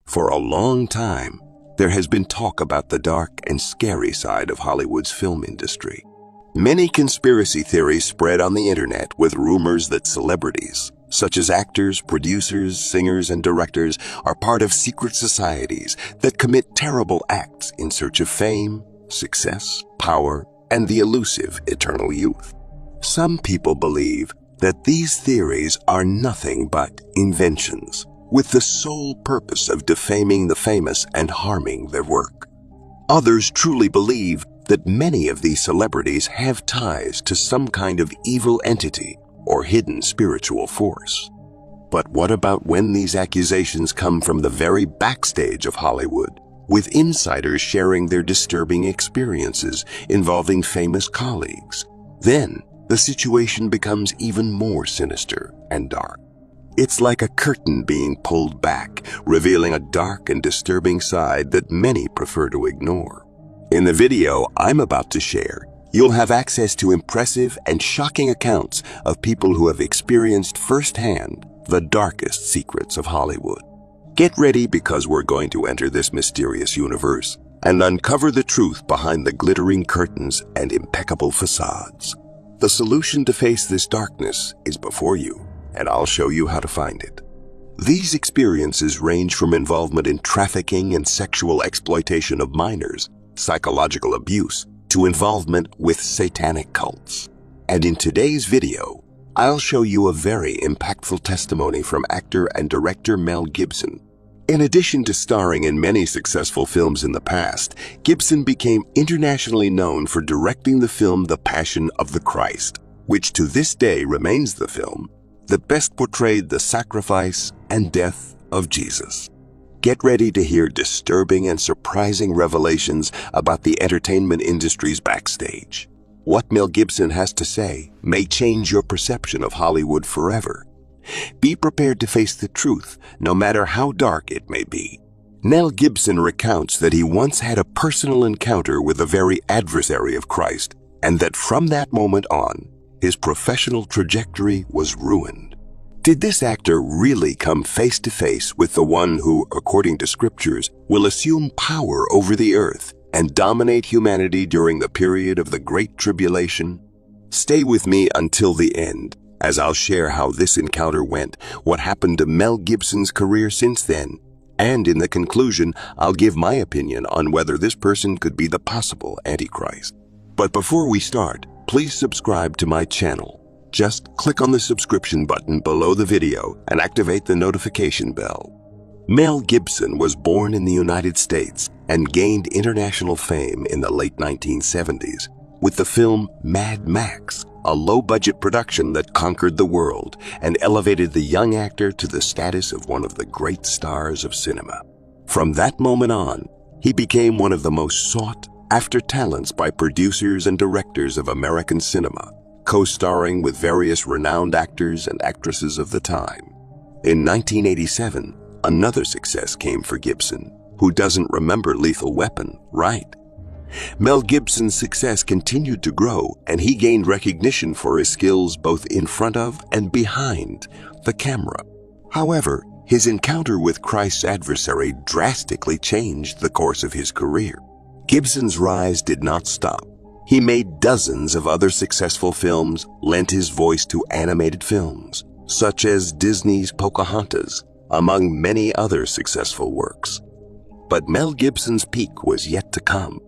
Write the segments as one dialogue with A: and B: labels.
A: For a long time, there has been talk about the dark and scary side of Hollywood's film industry. Many conspiracy theories spread on the internet with rumors that celebrities, such as actors, producers, singers, and directors, are part of secret societies that commit terrible acts in search of fame, success, power, and the elusive eternal youth. Some people believe that these theories are nothing but inventions, with the sole purpose of defaming the famous and harming their work. Others truly believe that many of these celebrities have ties to some kind of evil entity or hidden spiritual force. But what about when these accusations come from the very backstage of Hollywood, with insiders sharing their disturbing experiences involving famous colleagues? Then, the situation becomes even more sinister and dark. It's like a curtain being pulled back, revealing a dark and disturbing side that many prefer to ignore. In the video I'm about to share, you'll have access to impressive and shocking accounts of people who have experienced firsthand the darkest secrets of Hollywood. Get ready, because we're going to enter this mysterious universe and uncover the truth behind the glittering curtains and impeccable facades. The solution to face this darkness is before you, and I'll show you how to find it. These experiences range from involvement in trafficking and sexual exploitation of minors, psychological abuse, to involvement with satanic cults. And in today's video, I'll show you a very impactful testimony from actor and director Mel Gibson. In addition to starring in many successful films in the past, Gibson became internationally known for directing the film The Passion of the Christ, which to this day remains the film that best portrayed the sacrifice and death of Jesus. Get ready to hear disturbing and surprising revelations about the entertainment industry's backstage. What Mel Gibson has to say may change your perception of Hollywood forever. Be prepared to face the truth, no matter how dark it may be. Mel Gibson recounts that he once had a personal encounter with the very adversary of Christ, and that from that moment on, his professional trajectory was ruined. Did this actor really come face to face with the one who, according to scriptures, will assume power over the earth and dominate humanity during the period of the Great Tribulation? Stay with me until the end, as I'll share how this encounter went, what happened to Mel Gibson's career since then, and in the conclusion, I'll give my opinion on whether this person could be the possible Antichrist. But before we start, please subscribe to my channel. Just click on the subscription button below the video and activate the notification bell. Mel Gibson was born in the United States and gained international fame in the late 1970s with the film Mad Max, a low-budget production that conquered the world and elevated the young actor to the status of one of the great stars of cinema. From that moment on, he became one of the most sought-after talents by producers and directors of American cinema, co-starring with various renowned actors and actresses of the time. In 1987, another success came for Gibson. Who doesn't remember Lethal Weapon, right? Mel Gibson's success continued to grow, and he gained recognition for his skills both in front of and behind the camera. However, his encounter with Christ's adversary drastically changed the course of his career. Gibson's rise did not stop. He made dozens of other successful films, lent his voice to animated films, such as Disney's Pocahontas, among many other successful works. But Mel Gibson's peak was yet to come.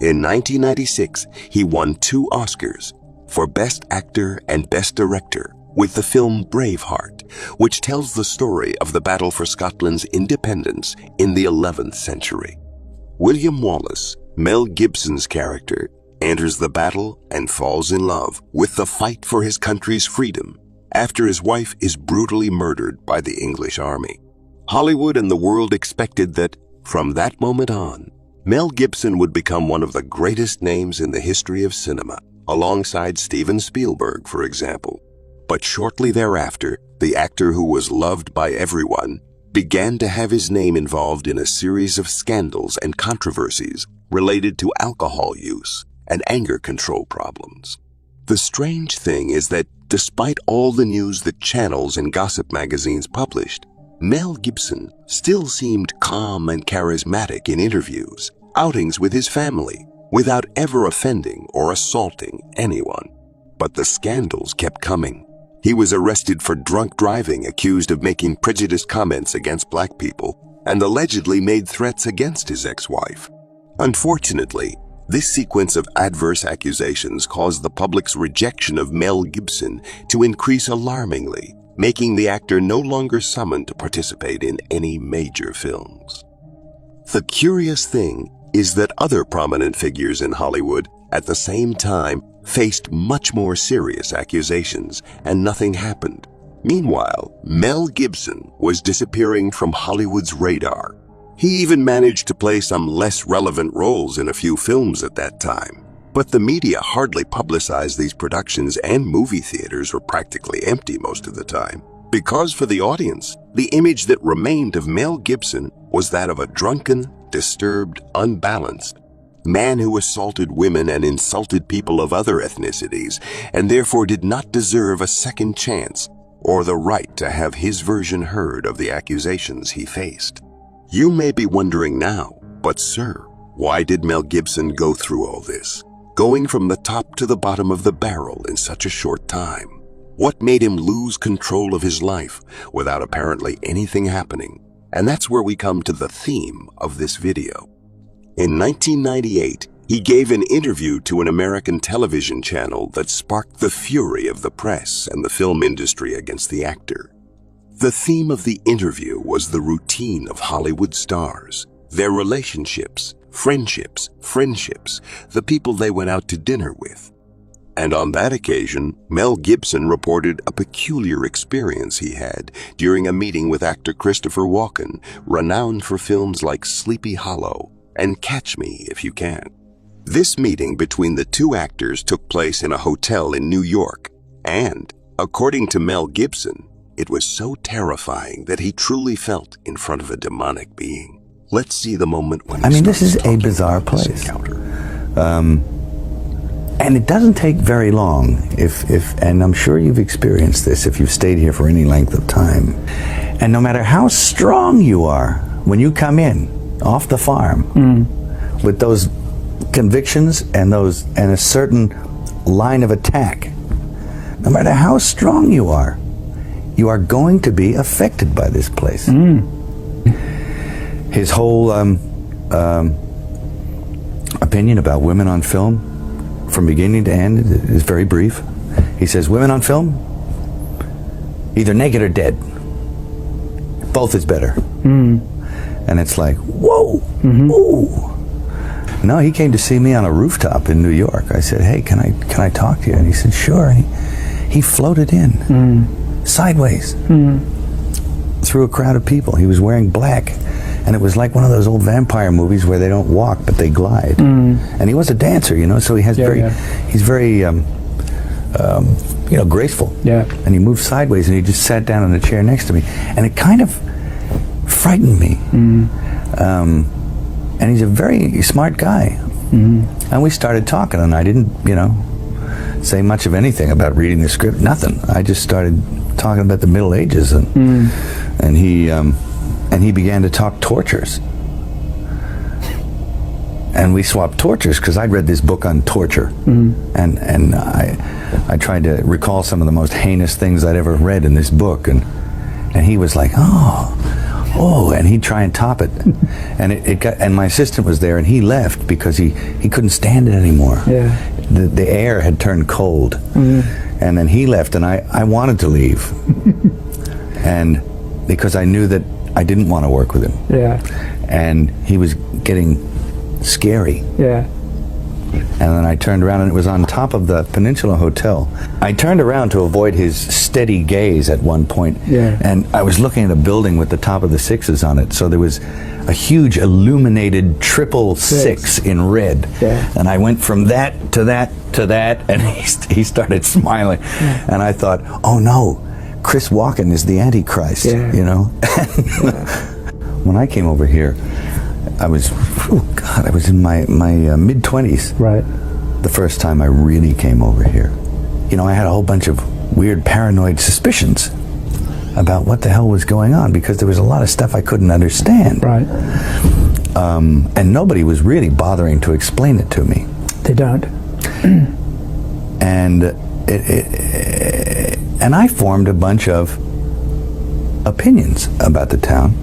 A: In 1996, he won 2 Oscars for Best Actor and Best Director with the film Braveheart, which tells the story of the battle for Scotland's independence in the 11th century. William Wallace, Mel Gibson's character, enters the battle and falls in love with the fight for his country's freedom after his wife is brutally murdered by the English army. Hollywood and the world expected that, from that moment on, Mel Gibson would become one of the greatest names in the history of cinema, alongside Steven Spielberg, for example. But shortly thereafter, the actor who was loved by everyone began to have his name involved in a series of scandals and controversies related to alcohol use and anger control problems. The strange thing is that despite all the news that channels and gossip magazines published, Mel Gibson still seemed calm and charismatic in interviews, outings with his family, without ever offending or assaulting anyone. But the scandals kept coming. He was arrested for drunk driving, accused of making prejudiced comments against black people, and allegedly made threats against his ex-wife. Unfortunately, this sequence of adverse accusations caused the public's rejection of Mel Gibson to increase alarmingly, making the actor no longer summoned to participate in any major films. The curious thing is that other prominent figures in Hollywood at the same time faced much more serious accusations, and nothing happened. Meanwhile, Mel Gibson was disappearing from Hollywood's radar. He even managed to play some less relevant roles in a few films at that time. But the media hardly publicized these productions, and movie theaters were practically empty most of the time. Because for the audience, the image that remained of Mel Gibson was that of a drunken, disturbed, unbalanced man who assaulted women and insulted people of other ethnicities, and therefore did not deserve a second chance or the right to have his version heard of the accusations he faced. You may be wondering now, but sir, why did Mel Gibson go through all this, going from the top to the bottom of the barrel in such a short time? What made him lose control of his life without apparently anything happening? And that's where we come to the theme of this video. In 1998, he gave an interview to an American television channel that sparked the fury of the press and the film industry against the actor. The theme of the interview was the routine of Hollywood stars, their relationships, friendships, the people they went out to dinner with. And on that occasion, Mel Gibson reported a peculiar experience he had during a meeting with actor Christopher Walken, renowned for films like Sleepy Hollow and Catch Me If You Can. This meeting between the two actors took place in a hotel in New York, and, according to Mel Gibson, it was so terrifying that he truly felt in front of a demonic being. Let's see the moment when
B: this is a bizarre place. And it doesn't take very long, and I'm sure you've experienced this if you've stayed here for any length of time. And no matter how strong you are, when you come in off the farm with those convictions and a certain line of attack, no matter how strong you are going to be affected by this place. His whole opinion about women on film, from beginning to end, is very brief. He says, women on film, either naked or dead. Both is better. And it's like, whoa, ooh. No, he came to see me on a rooftop in New York. I said, hey, can I talk to you? And he said, sure. And he floated in, sideways, through a crowd of people. He was wearing black. And it was like one of those old vampire movies where they don't walk, but they glide. And he was a dancer, so he has he's very, graceful. Yeah. And he moved sideways, and he just sat down in a chair next to me. And it kind of frightened me. And he's a very smart guy. And we started talking, and I didn't, say much of anything about reading the script, nothing. I just started talking about the Middle Ages, and he began to talk tortures. And we swapped tortures, because I'd read this book on torture. And I tried to recall some of the most heinous things I'd ever read in this book. And he was like, oh, and he'd try and top it. And my assistant was there, and he left because he couldn't stand it anymore. Yeah. The air had turned cold. And then he left, and I wanted to leave. And because I knew that I didn't want to work with him. Yeah. And he was getting scary. Yeah. And then I turned around, and it was on top of the Peninsula Hotel. I turned around to avoid his steady gaze at one point. Yeah. And I was looking at a building with the top of the sixes on it. So there was a huge illuminated 666 in red. Yeah. And I went from that to that to that, and he started smiling. Yeah. And I thought, oh no, Chris Walken is the Antichrist, When I came over here, I was in my mid-20s. Right. The first time I really came over here. I had a whole bunch of weird paranoid suspicions. about what the hell was going on, because there was a lot of stuff I couldn't understand.
C: Right.
B: And nobody was really bothering to explain it to me.
C: They don't.
B: And and I formed a bunch of opinions about the town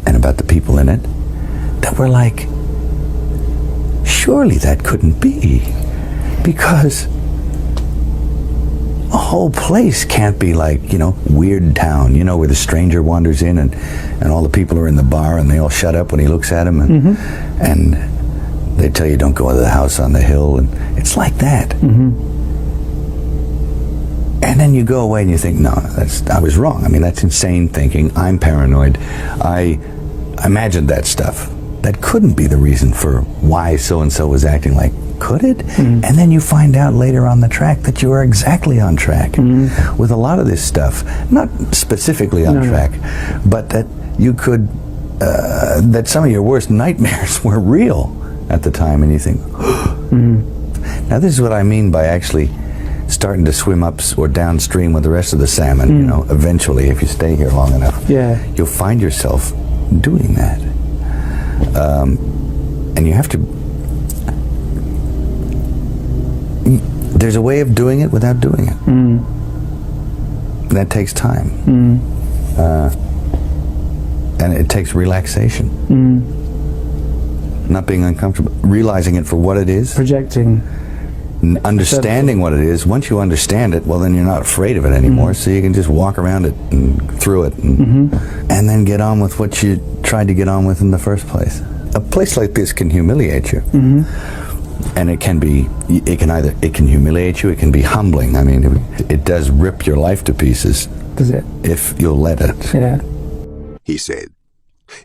B: and about the people in it that were like, surely that couldn't be, because a whole place can't be like, Weird Town, where the stranger wanders in and all the people are in the bar and they all shut up when he looks at them, and they tell you don't go into the house on the hill, and it's like that. And then you go away and you think, no, I was wrong. I mean, that's insane thinking. I'm paranoid. I imagined that stuff. That couldn't be the reason for why so-and-so was acting like. Could it? And then you find out later on the track that you are exactly on track with a lot of this stuff. Not specifically on track, but that you could, that some of your worst nightmares were real at the time, and you think, Now this is what I mean by actually starting to swim up or downstream with the rest of the salmon. Eventually, if you stay here long enough, you'll find yourself doing that. And you have to, there's a way of doing it without doing it. That takes time. And it takes relaxation. Not being uncomfortable, realizing it for what it is.
C: Projecting.
B: Understanding what it is. Once you understand it, well, then you're not afraid of it anymore, so you can just walk around it and through it and then get on with what you tried to get on with in the first place. A place like this can humiliate you. And it can humiliate you, it can be humbling. I mean, it does rip your life to pieces.
C: Does it?
B: If you'll let it.
C: Yeah.
A: He said,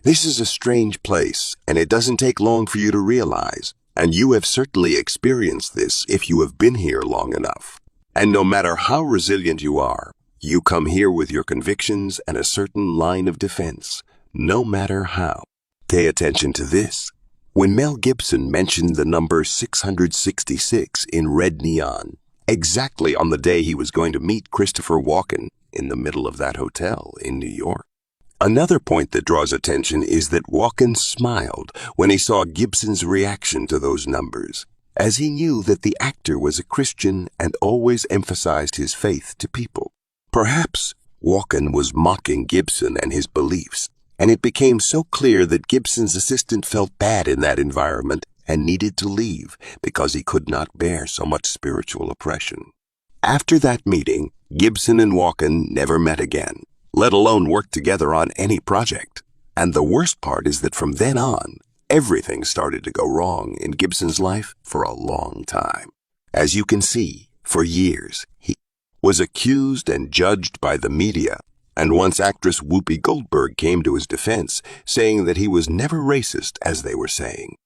A: "This is a strange place, and it doesn't take long for you to realize. And you have certainly experienced this if you have been here long enough. And no matter how resilient you are, you come here with your convictions and a certain line of defense, no matter how. Pay attention to this. When Mel Gibson mentioned the number 666 in red neon, exactly on the day he was going to meet Christopher Walken in the middle of that hotel in New York. Another point that draws attention is that Walken smiled when he saw Gibson's reaction to those numbers, as he knew that the actor was a Christian and always emphasized his faith to people. Perhaps Walken was mocking Gibson and his beliefs, and it became so clear that Gibson's assistant felt bad in that environment and needed to leave because he could not bear so much spiritual oppression. After that meeting, Gibson and Walken never met again, let alone work together on any project. And the worst part is that from then on, everything started to go wrong in Gibson's life for a long time. As you can see, for years, he was accused and judged by the media, and once actress Whoopi Goldberg came to his defense, saying that he was never racist, as they were saying.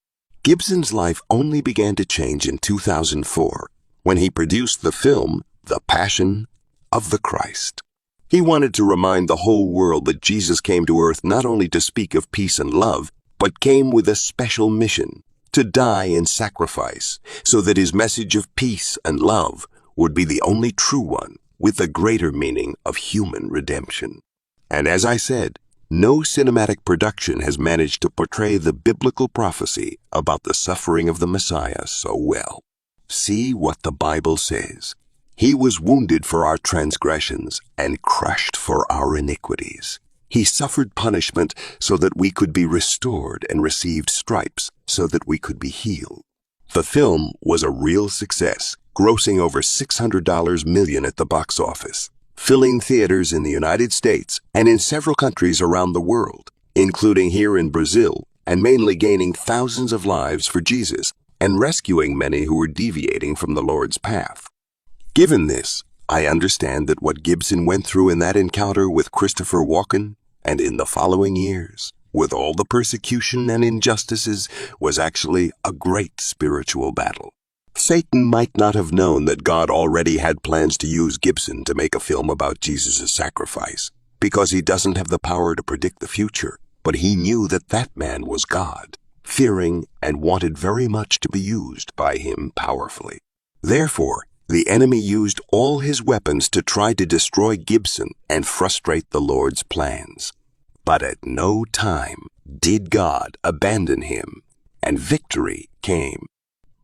A: Gibson's life only began to change in 2004, when he produced the film The Passion of the Christ. He wanted to remind the whole world that Jesus came to earth not only to speak of peace and love, but came with a special mission, to die and sacrifice, so that his message of peace and love would be the only true one, with the greater meaning of human redemption. And as I said, no cinematic production has managed to portray the biblical prophecy about the suffering of the Messiah so well. See what the Bible says. He was wounded for our transgressions and crushed for our iniquities. He suffered punishment so that we could be restored and received stripes so that we could be healed. The film was a real success, grossing over $600 million at the box office, filling theaters in the United States and in several countries around the world, including here in Brazil, and mainly gaining thousands of lives for Jesus and rescuing many who were deviating from the Lord's path. Given this, I understand that what Gibson went through in that encounter with Christopher Walken, and in the following years, with all the persecution and injustices, was actually a great spiritual battle. Satan might not have known that God already had plans to use Gibson to make a film about Jesus' sacrifice, because he doesn't have the power to predict the future, but he knew that that man was God, fearing and wanted very much to be used by him powerfully. Therefore, The enemy used all his weapons to try to destroy Gibson and frustrate the Lord's plans. But at no time did God abandon him, and victory came.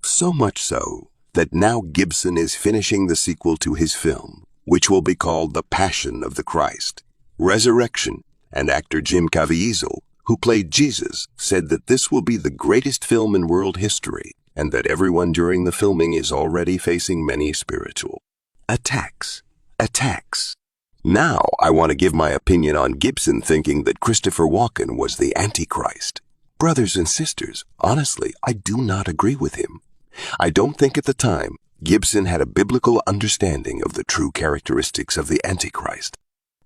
A: So much so that now Gibson is finishing the sequel to his film, which will be called The Passion of the Christ. Resurrection, and actor Jim Caviezel, who played Jesus, said that this will be the greatest film in world history, and that everyone during the filming is already facing many spiritual attacks. Now I want to give my opinion on Gibson thinking that Christopher Walken was the Antichrist. Brothers and sisters, honestly, I do not agree with him. I don't think at the time Gibson had a biblical understanding of the true characteristics of the Antichrist.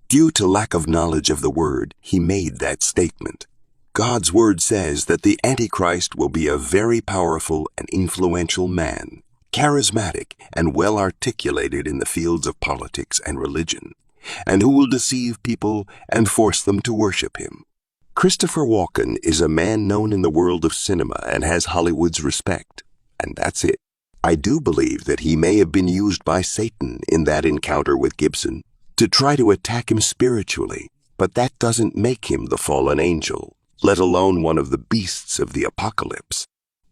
A: Due to lack of knowledge of the Word, he made that statement. God's Word says that the Antichrist will be a very powerful and influential man, charismatic and well articulated in the fields of politics and religion, and who will deceive people and force them to worship him. Christopher Walken is a man known in the world of cinema and has Hollywood's respect, and that's it. I do believe that he may have been used by Satan in that encounter with Gibson to try to attack him spiritually, but that doesn't make him the fallen angel, let alone one of the beasts of the apocalypse.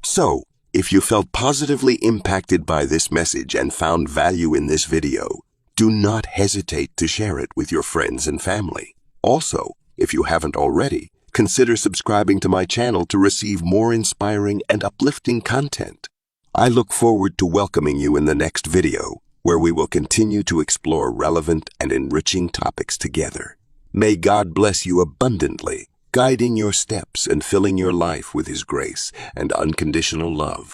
A: So, if you felt positively impacted by this message and found value in this video, do not hesitate to share it with your friends and family. Also, if you haven't already, consider subscribing to my channel to receive more inspiring and uplifting content. I look forward to welcoming you in the next video, where we will continue to explore relevant and enriching topics together. May God bless you abundantly, guiding your steps and filling your life with His grace and unconditional love.